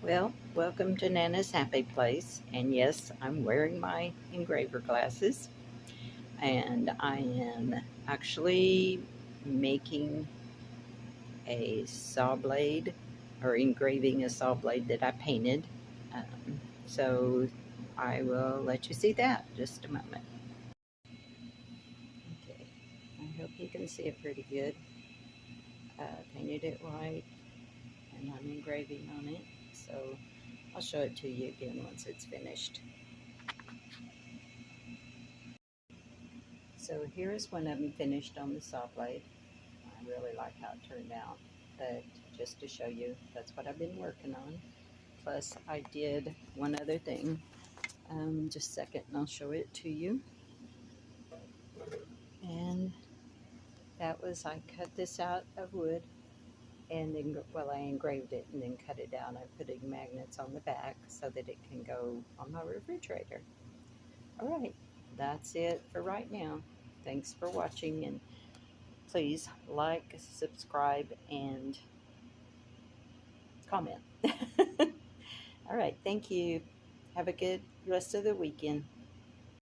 Well, welcome to Nana's Happy Place. And yes, I'm wearing my engraver glasses. And I am actually making a saw blade or engraving a saw blade that I painted. So I will let you see that just a moment. Okay, I hope you can see it pretty good. Painted it white and I'm engraving on it. So I'll show it to you again once it's finished. So here is one of them finished on the saw blade. I really like how it turned out, but just to show you, that's what I've been working on. Plus I did one other thing. Just a second and I'll show it to you. And that was, I cut this out of wood and then, well, I engraved it and then cut it down. I'm putting magnets on the back so that it can go on my refrigerator. All right, that's it for right now. Thanks for watching, and please like, subscribe, and comment. All right, thank you. Have a good rest of the weekend.